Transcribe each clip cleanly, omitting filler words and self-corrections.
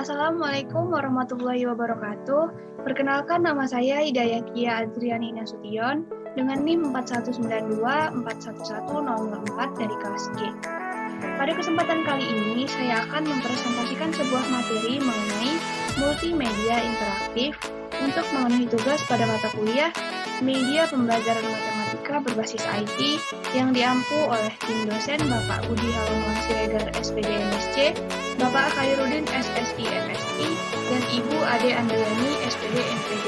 Assalamualaikum warahmatullahi wabarakatuh. Perkenalkan, nama saya Hidayah Kia Adriani Nasution dengan NIM 4192411004 dari kelas G. Pada kesempatan kali ini, saya akan mempresentasikan sebuah materi mengenai multimedia interaktif untuk memenuhi tugas pada mata kuliah Media Pembelajaran Matematika Berbasis IT yang diampu oleh tim dosen Bapak Budi Haloman Siregar SPD MSc, Bapak Khairuddin SSI MSI, dan Ibu Ade Andriani SPD MPD.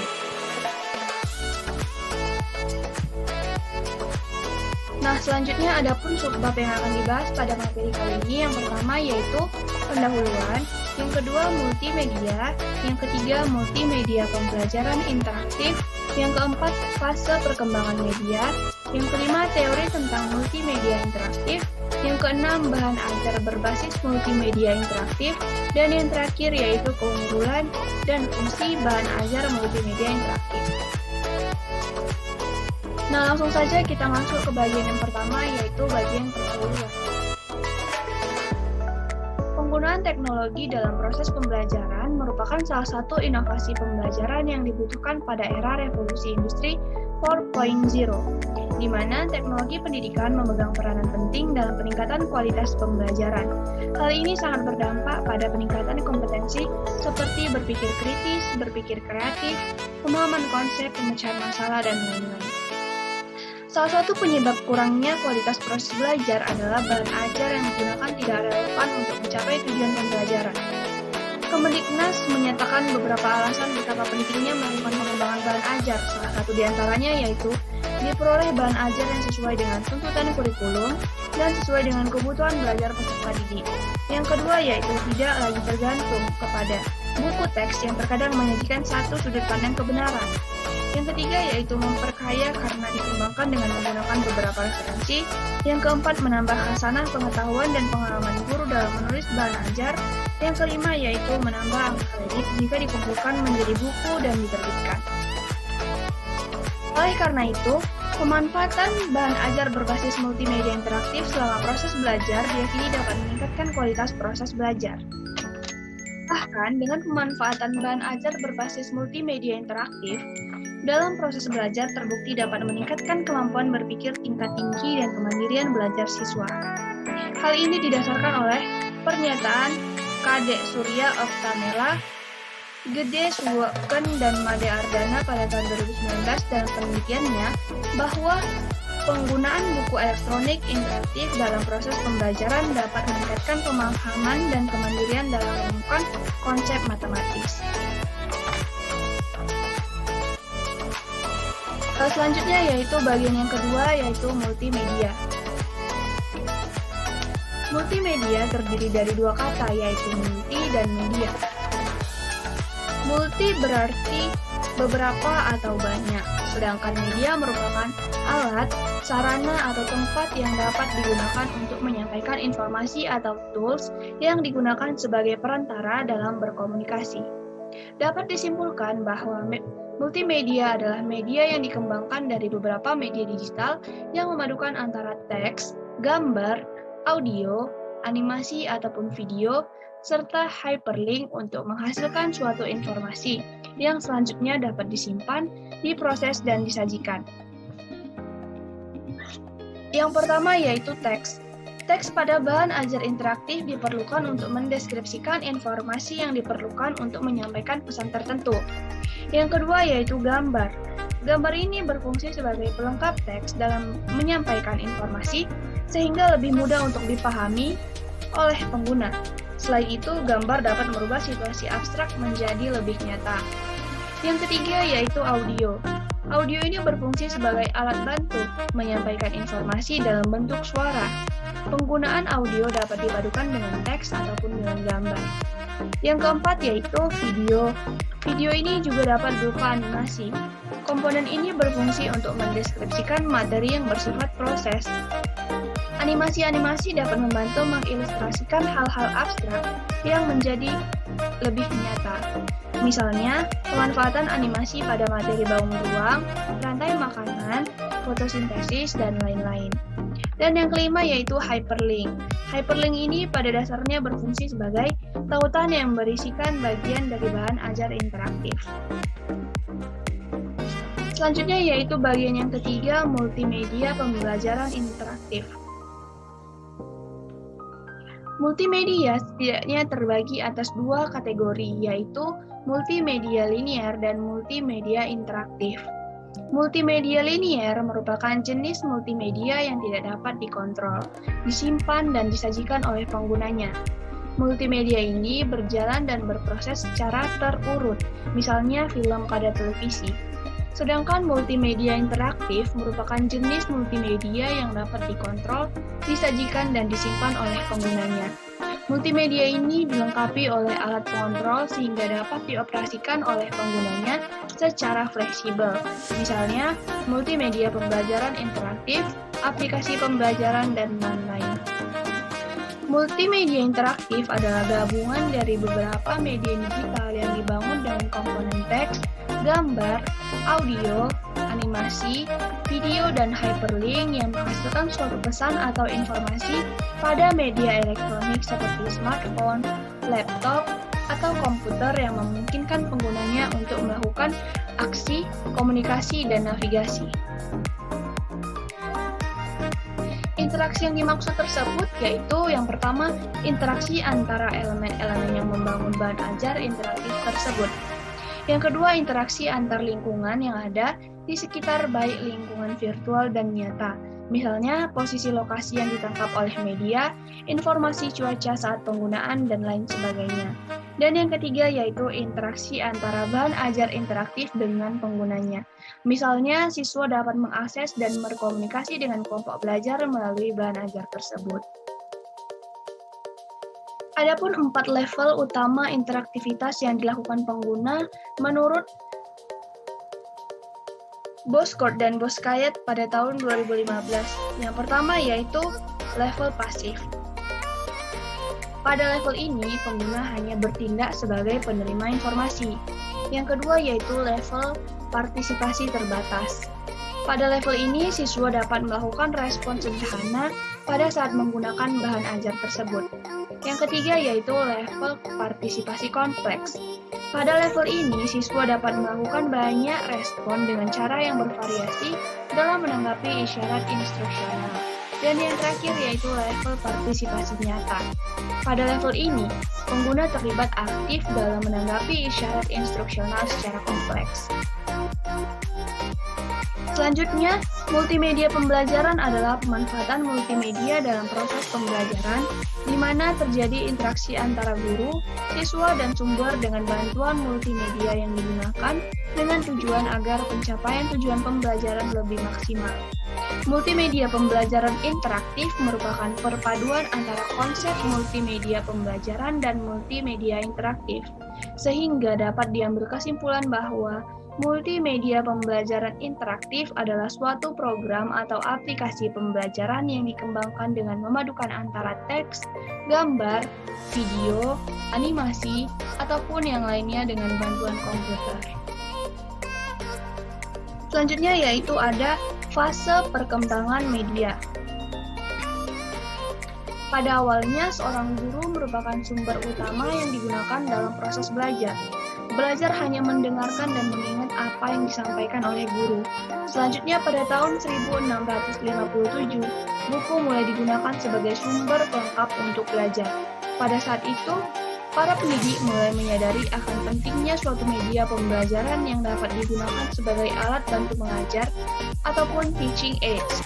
Nah, selanjutnya ada pun subbab yang akan dibahas pada materi kali ini. Yang pertama yaitu pendahuluan, yang kedua multimedia, yang ketiga multimedia pembelajaran interaktif, yang keempat fase perkembangan media, yang kelima teori tentang multimedia interaktif, yang keenam bahan ajar berbasis multimedia interaktif, dan yang terakhir yaitu keunggulan dan fungsi bahan ajar multimedia interaktif. Nah, langsung saja kita masuk ke bagian yang pertama, yaitu bagian pendahuluan. Penggunaan teknologi dalam proses pembelajaran merupakan salah satu inovasi pembelajaran yang dibutuhkan pada era revolusi industri 4.0, di mana teknologi pendidikan memegang peranan penting dalam peningkatan kualitas pembelajaran. Hal ini sangat berdampak pada peningkatan kompetensi seperti berpikir kritis, berpikir kreatif, pemahaman konsep, pemecahan masalah, dan lain-lain. Salah satu penyebab kurangnya kualitas proses belajar adalah bahan ajar yang digunakan tidak relevan untuk mencapai tujuan pembelajaran. Kemendiknas menyatakan beberapa alasan betapa pentingnya melakukan pengembangan bahan ajar. Salah satu di antaranya yaitu diperoleh bahan ajar yang sesuai dengan tuntutan kurikulum dan sesuai dengan kebutuhan belajar peserta didik. Yang kedua yaitu tidak lagi tergantung kepada buku teks yang terkadang menyajikan satu sudut pandang kebenaran. Yang ketiga yaitu memperkaya karena dikembangkan dengan menggunakan beberapa referensi. Yang keempat menambah khasanah pengetahuan dan pengalaman guru dalam menulis bahan ajar. Yang kelima yaitu menambah angka kredit jika dikumpulkan menjadi buku dan diterbitkan. Oleh karena itu, pemanfaatan bahan ajar berbasis multimedia interaktif selama proses belajar diyakini dapat meningkatkan kualitas proses belajar. Bahkan dengan pemanfaatan bahan ajar berbasis multimedia interaktif, dalam proses belajar terbukti dapat meningkatkan kemampuan berpikir tingkat tinggi dan kemandirian belajar siswa. Hal ini didasarkan oleh pernyataan Kadek Surya Oktamela, Gede Suwoken, dan Made Ardana pada tahun 2019 dalam penelitiannya bahwa penggunaan buku elektronik interaktif dalam proses pembelajaran dapat meningkatkan pemahaman dan kemandirian dalam menemukan konsep matematis. Selanjutnya yaitu bagian yang kedua, yaitu multimedia. Multimedia terdiri dari dua kata, yaitu multi dan media. Multi berarti beberapa atau banyak, sedangkan media merupakan alat, sarana, atau tempat yang dapat digunakan untuk menyampaikan informasi atau tools yang digunakan sebagai perantara dalam berkomunikasi. Dapat disimpulkan bahwa multimedia adalah media yang dikembangkan dari beberapa media digital yang memadukan antara teks, gambar, audio, animasi ataupun video, serta hyperlink untuk menghasilkan suatu informasi yang selanjutnya dapat disimpan, diproses, dan disajikan. Yang pertama yaitu teks. Teks pada bahan ajar interaktif diperlukan untuk mendeskripsikan informasi yang diperlukan untuk menyampaikan pesan tertentu. Yang kedua yaitu gambar. Gambar ini berfungsi sebagai pelengkap teks dalam menyampaikan informasi sehingga lebih mudah untuk dipahami oleh pengguna. Selain itu, gambar dapat merubah situasi abstrak menjadi lebih nyata. Yang ketiga yaitu audio. Audio ini berfungsi sebagai alat bantu menyampaikan informasi dalam bentuk suara. Penggunaan audio dapat dipadukan dengan teks ataupun dengan gambar. Yang keempat yaitu video. Video ini juga dapat berupa animasi. Komponen ini berfungsi untuk mendeskripsikan materi yang bersifat proses. Animasi-animasi dapat membantu mengilustrasikan hal-hal abstrak yang menjadi lebih nyata. Misalnya, pemanfaatan animasi pada materi bangun ruang, rantai makanan, fotosintesis, dan lain-lain. Dan yang kelima yaitu hyperlink. Hyperlink ini pada dasarnya berfungsi sebagai tautan yang berisikan bagian dari bahan ajar interaktif. Selanjutnya yaitu bagian yang ketiga, multimedia pembelajaran interaktif. Multimedia setidaknya terbagi atas dua kategori, yaitu multimedia linier dan multimedia interaktif. Multimedia linier merupakan jenis multimedia yang tidak dapat dikontrol, disimpan, dan disajikan oleh penggunanya. Multimedia ini berjalan dan berproses secara terurut, misalnya film pada televisi. Sedangkan multimedia interaktif merupakan jenis multimedia yang dapat dikontrol, disajikan, dan disimpan oleh penggunanya. Multimedia ini dilengkapi oleh alat pengontrol sehingga dapat dioperasikan oleh penggunanya secara fleksibel. Misalnya, multimedia pembelajaran interaktif, aplikasi pembelajaran, dan lain-lain. Multimedia interaktif adalah gabungan dari beberapa media digital yang dibangun dengan komponen teks, gambar, audio, animasi, video, dan hyperlink yang menghasilkan suatu pesan atau informasi pada media elektronik seperti smartphone, laptop, atau komputer yang memungkinkan penggunanya untuk melakukan aksi, komunikasi, dan navigasi. Interaksi yang dimaksud tersebut yaitu yang pertama, interaksi antara elemen-elemen yang membangun bahan ajar interaktif tersebut. Yang kedua, interaksi antar lingkungan yang ada di sekitar baik lingkungan virtual dan nyata. Misalnya, posisi lokasi yang ditangkap oleh media, informasi cuaca saat penggunaan, dan lain sebagainya. Dan yang ketiga yaitu interaksi antara bahan ajar interaktif dengan penggunanya. Misalnya, siswa dapat mengakses dan berkomunikasi dengan kelompok belajar melalui bahan ajar tersebut. Adapun 4 level utama interaktivitas yang dilakukan pengguna menurut Boskort dan Boskayet pada tahun 2015. Yang pertama yaitu level pasif. Pada level ini, pengguna hanya bertindak sebagai penerima informasi. Yang kedua yaitu level partisipasi terbatas. Pada level ini, siswa dapat melakukan respon sederhana pada saat menggunakan bahan ajar tersebut. Yang ketiga yaitu level partisipasi kompleks. Pada level ini, siswa dapat melakukan banyak respon dengan cara yang bervariasi dalam menanggapi isyarat instruksional. Dan yang terakhir yaitu level partisipasi nyata. Pada level ini, pengguna terlibat aktif dalam menanggapi isyarat instruksional secara kompleks. Selanjutnya, multimedia pembelajaran adalah pemanfaatan multimedia dalam proses pembelajaran, di mana terjadi interaksi antara guru, siswa, dan sumber dengan bantuan multimedia yang digunakan dengan tujuan agar pencapaian tujuan pembelajaran lebih maksimal. Multimedia pembelajaran interaktif merupakan perpaduan antara konsep multimedia pembelajaran dan multimedia interaktif, sehingga dapat diambil kesimpulan bahwa multimedia pembelajaran interaktif adalah suatu program atau aplikasi pembelajaran yang dikembangkan dengan memadukan antara teks, gambar, video, animasi, ataupun yang lainnya dengan bantuan komputer. Selanjutnya yaitu ada fase perkembangan media. Pada awalnya, seorang guru merupakan sumber utama yang digunakan dalam proses belajar. Belajar hanya mendengarkan dan mengingat apa yang disampaikan oleh guru. Selanjutnya pada tahun 1657, buku mulai digunakan sebagai sumber pelengkap untuk belajar. Pada saat itu, para pendidik mulai menyadari akan pentingnya suatu media pembelajaran yang dapat digunakan sebagai alat bantu mengajar ataupun teaching aids,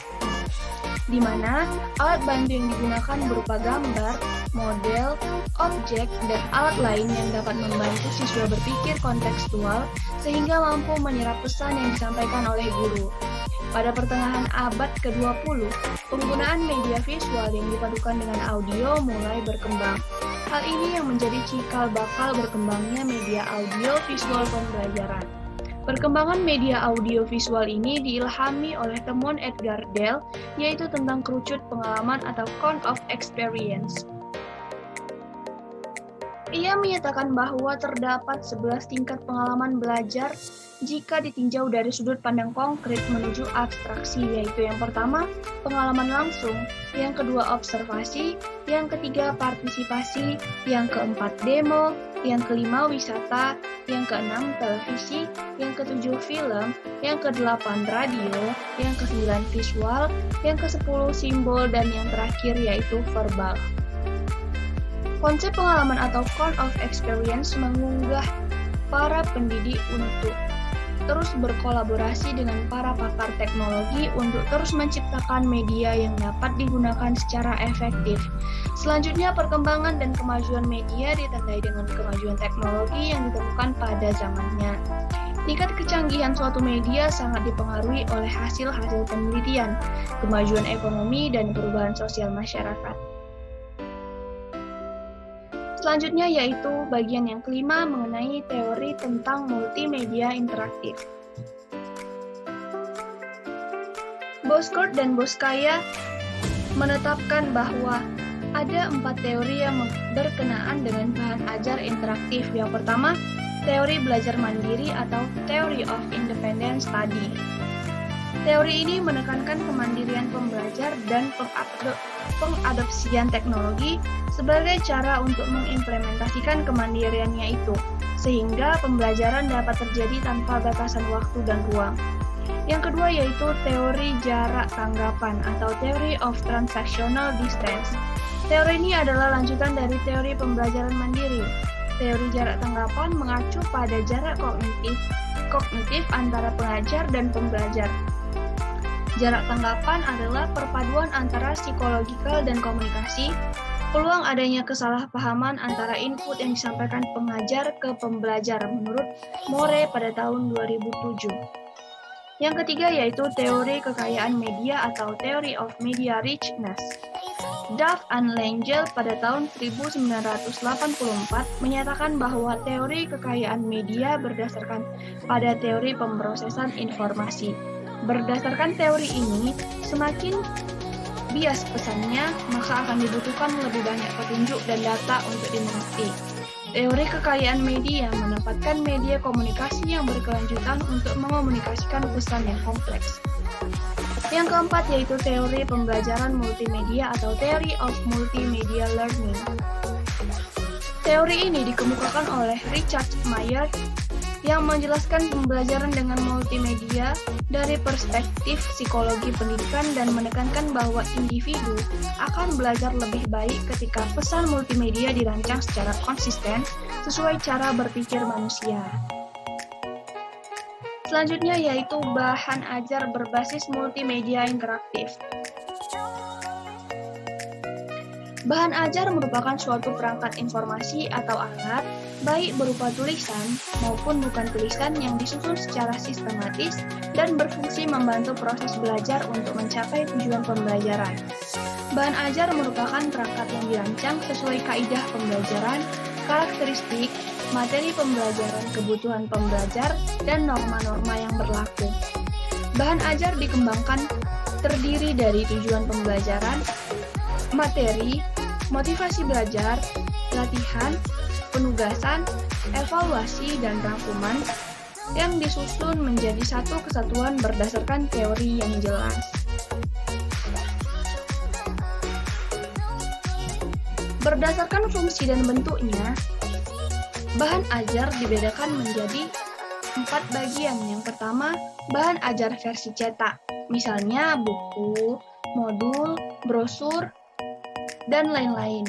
di mana alat bantu yang digunakan berupa gambar, model, objek, dan alat lain yang dapat membantu siswa berpikir kontekstual sehingga mampu menyerap pesan yang disampaikan oleh guru. Pada pertengahan abad ke-20, penggunaan media visual yang dipadukan dengan audio mulai berkembang. Hal ini yang menjadi cikal bakal berkembangnya media audio visual pembelajaran. Perkembangan media audio visual ini diilhami oleh temuan Edgar Dell, yaitu tentang kerucut pengalaman atau count of experience. Ia menyatakan bahwa terdapat 11 tingkat pengalaman belajar jika ditinjau dari sudut pandang konkret menuju abstraksi, yaitu yang pertama, pengalaman langsung, yang kedua, observasi, yang ketiga, partisipasi, yang keempat, demo, yang kelima, wisata, yang keenam, televisi, yang ketujuh, film, yang kedelapan, radio, yang kesembilan, visual, yang kesepuluh, simbol, dan yang terakhir yaitu verbal. Konsep pengalaman atau count of experience mengunggah para pendidik untuk terus berkolaborasi dengan para pakar teknologi untuk terus menciptakan media yang dapat digunakan secara efektif. Selanjutnya, perkembangan dan kemajuan media ditandai dengan kemajuan teknologi yang ditemukan pada zamannya. Tingkat kecanggihan suatu media sangat dipengaruhi oleh hasil-hasil penelitian, kemajuan ekonomi, dan perubahan sosial masyarakat. Selanjutnya yaitu bagian yang kelima mengenai teori tentang multimedia interaktif. Boskurt dan Boskaya menetapkan bahwa ada 4 teori yang berkenaan dengan bahan ajar interaktif. Yang pertama, teori belajar mandiri atau Theory of Independent Study. Teori ini menekankan kemandirian pembelajar dan pengadopsian teknologi sebagai cara untuk mengimplementasikan kemandiriannya itu, sehingga pembelajaran dapat terjadi tanpa batasan waktu dan ruang. Yang kedua yaitu teori jarak tanggapan atau Theory of Transactional Distance. Teori ini adalah lanjutan dari teori pembelajaran mandiri. Teori jarak tanggapan mengacu pada jarak kognitif antara pengajar dan pembelajar. Jarak tanggapan adalah perpaduan antara psikologikal dan komunikasi, peluang adanya kesalahpahaman antara input yang disampaikan pengajar ke pembelajar menurut Moore pada tahun 2007. Yang ketiga yaitu teori kekayaan media atau Theory of Media Richness. Duff and Langell pada tahun 1984 menyatakan bahwa teori kekayaan media berdasarkan pada teori pemrosesan informasi. Berdasarkan teori ini, semakin bias pesannya, maka akan dibutuhkan lebih banyak petunjuk dan data untuk dimengerti. Teori kekayaan media menempatkan media komunikasi yang berkelanjutan untuk mengomunikasikan pesan yang kompleks. Yang keempat yaitu teori pembelajaran multimedia atau Theory of Multimedia Learning. Teori ini dikemukakan oleh Richard Mayer yang menjelaskan pembelajaran dengan multimedia dari perspektif psikologi pendidikan dan menekankan bahwa individu akan belajar lebih baik ketika pesan multimedia dirancang secara konsisten sesuai cara berpikir manusia. Selanjutnya yaitu bahan ajar berbasis multimedia interaktif. Bahan ajar merupakan suatu perangkat informasi atau alat, baik berupa tulisan maupun bukan tulisan yang disusun secara sistematis dan berfungsi membantu proses belajar untuk mencapai tujuan pembelajaran. Bahan ajar merupakan perangkat yang dirancang sesuai kaidah pembelajaran, karakteristik, materi pembelajaran, kebutuhan pembelajar, dan norma-norma yang berlaku. Bahan ajar dikembangkan terdiri dari tujuan pembelajaran, materi, motivasi belajar, latihan, penugasan, evaluasi, dan rangkuman yang disusun menjadi satu kesatuan berdasarkan teori yang jelas. Berdasarkan fungsi dan bentuknya, bahan ajar dibedakan menjadi 4 bagian. Yang pertama, bahan ajar versi cetak, misalnya buku, modul, brosur, dan lain-lain.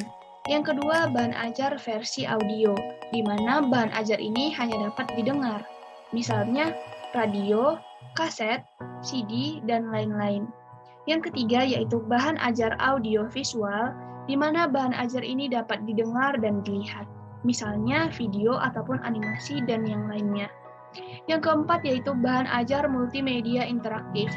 Yang kedua, bahan ajar versi audio, di mana bahan ajar ini hanya dapat didengar, misalnya radio, kaset, CD, dan lain-lain. Yang ketiga yaitu bahan ajar audio visual, di mana bahan ajar ini dapat didengar dan dilihat, misalnya video ataupun animasi dan yang lainnya. Yang keempat yaitu bahan ajar multimedia interaktif,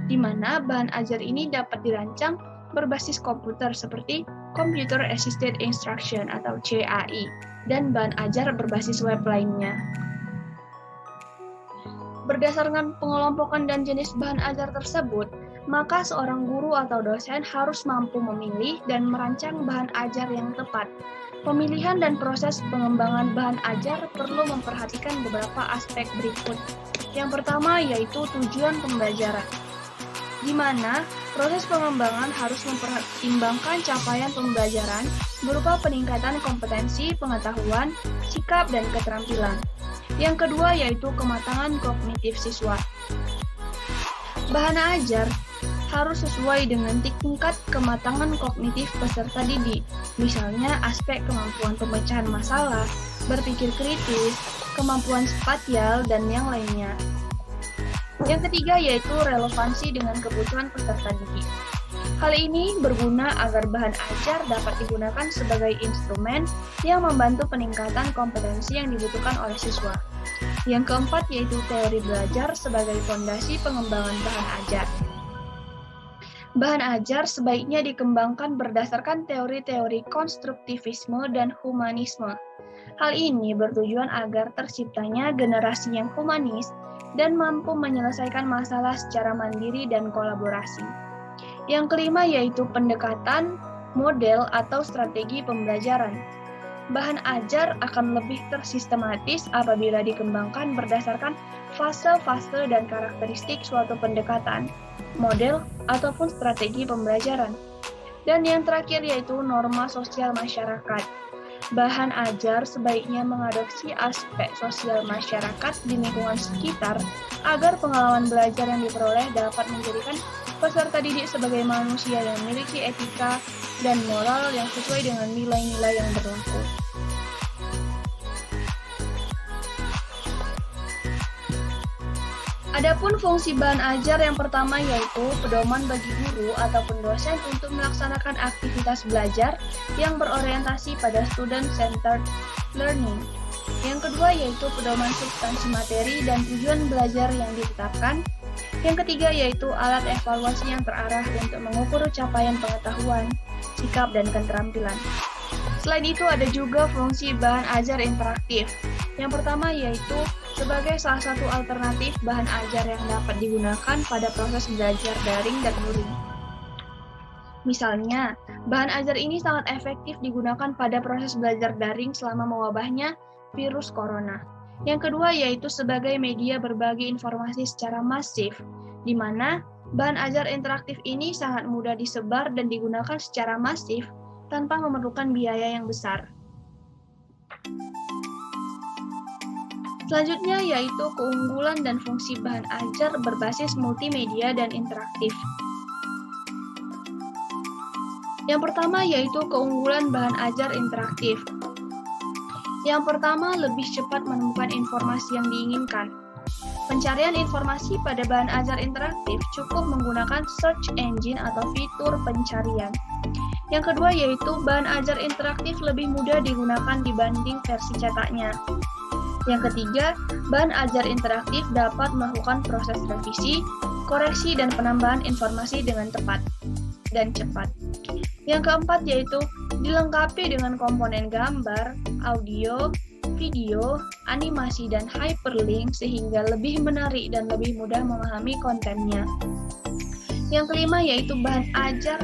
di mana bahan ajar ini dapat dirancang berbasis komputer seperti Computer Assisted Instruction atau CAI, dan bahan ajar berbasis web lainnya. Berdasarkan pengelompokan dan jenis bahan ajar tersebut, maka seorang guru atau dosen harus mampu memilih dan merancang bahan ajar yang tepat. Pemilihan dan proses pengembangan bahan ajar perlu memperhatikan beberapa aspek berikut. Yang pertama yaitu tujuan pembelajaran, di mana proses pengembangan harus mempertimbangkan capaian pembelajaran berupa peningkatan kompetensi, pengetahuan, sikap, dan keterampilan. Yang kedua yaitu kematangan kognitif siswa. Bahan ajar harus sesuai dengan tingkat kematangan kognitif peserta didik, misalnya aspek kemampuan pemecahan masalah, berpikir kritis, kemampuan spasial, dan yang lainnya. Yang ketiga yaitu relevansi dengan kebutuhan peserta didik. Hal ini berguna agar bahan ajar dapat digunakan sebagai instrumen yang membantu peningkatan kompetensi yang dibutuhkan oleh siswa. Yang keempat yaitu teori belajar sebagai fondasi pengembangan bahan ajar. Bahan ajar sebaiknya dikembangkan berdasarkan teori-teori konstruktivisme dan humanisme. Hal ini bertujuan agar terciptanya generasi yang humanis dan mampu menyelesaikan masalah secara mandiri dan kolaborasi. Yang kelima yaitu pendekatan, model, atau strategi pembelajaran. Bahan ajar akan lebih tersistematis apabila dikembangkan berdasarkan fase-fase dan karakteristik suatu pendekatan, model, ataupun strategi pembelajaran. Dan yang terakhir yaitu norma sosial masyarakat. Bahan ajar sebaiknya mengadopsi aspek sosial masyarakat di lingkungan sekitar agar pengalaman belajar yang diperoleh dapat menjadikan peserta didik sebagai manusia yang memiliki etika dan moral yang sesuai dengan nilai-nilai yang berlaku. Adapun fungsi bahan ajar yang pertama yaitu pedoman bagi guru ataupun dosen untuk melaksanakan aktivitas belajar yang berorientasi pada student-centered learning. Yang kedua yaitu pedoman substansi materi dan tujuan belajar yang ditetapkan. Yang ketiga yaitu alat evaluasi yang terarah untuk mengukur capaian pengetahuan, sikap, dan keterampilan. Selain itu ada juga fungsi bahan ajar interaktif. Yang pertama yaitu sebagai salah satu alternatif bahan ajar yang dapat digunakan pada proses belajar daring dan luring. Misalnya, bahan ajar ini sangat efektif digunakan pada proses belajar daring selama mewabahnya virus corona. Yang kedua yaitu sebagai media berbagi informasi secara masif, di mana bahan ajar interaktif ini sangat mudah disebar dan digunakan secara masif tanpa memerlukan biaya yang besar. Selanjutnya yaitu keunggulan dan fungsi bahan ajar berbasis multimedia dan interaktif. Yang pertama yaitu keunggulan bahan ajar interaktif. Yang pertama, lebih cepat menemukan informasi yang diinginkan. Pencarian informasi pada bahan ajar interaktif cukup menggunakan search engine atau fitur pencarian. Yang kedua yaitu bahan ajar interaktif lebih mudah digunakan dibanding versi cetaknya. Yang ketiga, bahan ajar interaktif dapat melakukan proses revisi, koreksi, dan penambahan informasi dengan tepat dan cepat. Yang keempat yaitu dilengkapi dengan komponen gambar, audio, video, animasi, dan hyperlink sehingga lebih menarik dan lebih mudah memahami kontennya. Yang kelima yaitu bahan ajar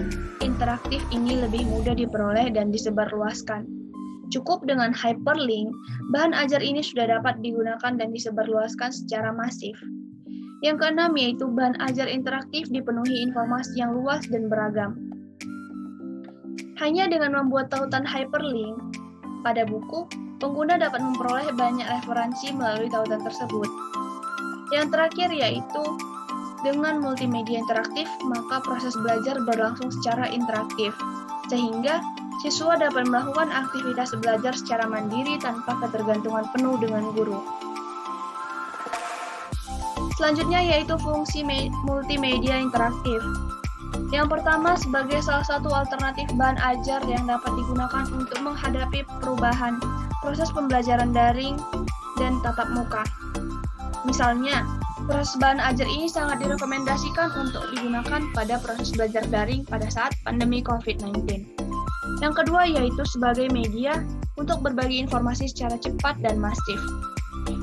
interaktif ini lebih mudah diperoleh dan disebarluaskan. Cukup dengan hyperlink, bahan ajar ini sudah dapat digunakan dan disebarluaskan secara masif. Yang keenam yaitu bahan ajar interaktif dipenuhi informasi yang luas dan beragam. Hanya dengan membuat tautan hyperlink pada buku, pengguna dapat memperoleh banyak referensi melalui tautan tersebut. Yang terakhir yaitu dengan multimedia interaktif, maka proses belajar berlangsung secara interaktif, sehingga siswa dapat melakukan aktivitas belajar secara mandiri tanpa ketergantungan penuh dengan guru. Selanjutnya yaitu fungsi multimedia interaktif. Yang pertama, sebagai salah satu alternatif bahan ajar yang dapat digunakan untuk menghadapi perubahan proses pembelajaran daring dan tatap muka. Misalnya, proses bahan ajar ini sangat direkomendasikan untuk digunakan pada proses belajar daring pada saat pandemi COVID-19. Yang kedua yaitu sebagai media untuk berbagi informasi secara cepat dan masif.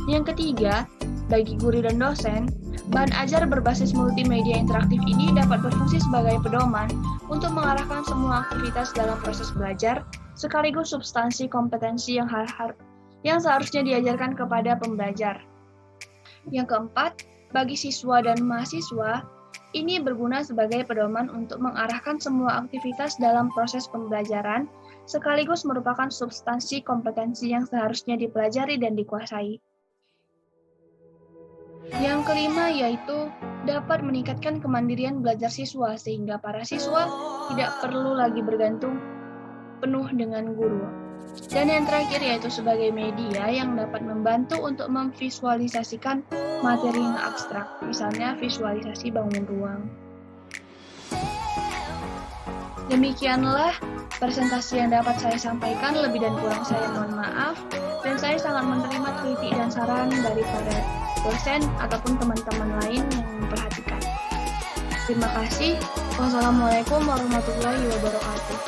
Yang ketiga, bagi guru dan dosen, bahan ajar berbasis multimedia interaktif ini dapat berfungsi sebagai pedoman untuk mengarahkan semua aktivitas dalam proses belajar sekaligus substansi kompetensi yang seharusnya diajarkan kepada pembelajar. Yang keempat, bagi siswa dan mahasiswa, ini berguna sebagai pedoman untuk mengarahkan semua aktivitas dalam proses pembelajaran, sekaligus merupakan substansi kompetensi yang seharusnya dipelajari dan dikuasai. Yang kelima yaitu dapat meningkatkan kemandirian belajar siswa sehingga para siswa tidak perlu lagi bergantung penuh dengan guru. Dan yang terakhir yaitu sebagai media yang dapat membantu untuk memvisualisasikan materi yang abstrak, misalnya visualisasi bangun ruang. Demikianlah presentasi yang dapat saya sampaikan, lebih dan kurang saya mohon maaf, dan saya sangat menerima kritik dan saran dari para dosen ataupun teman-teman lain yang memperhatikan. Terima kasih. Wassalamualaikum warahmatullahi wabarakatuh.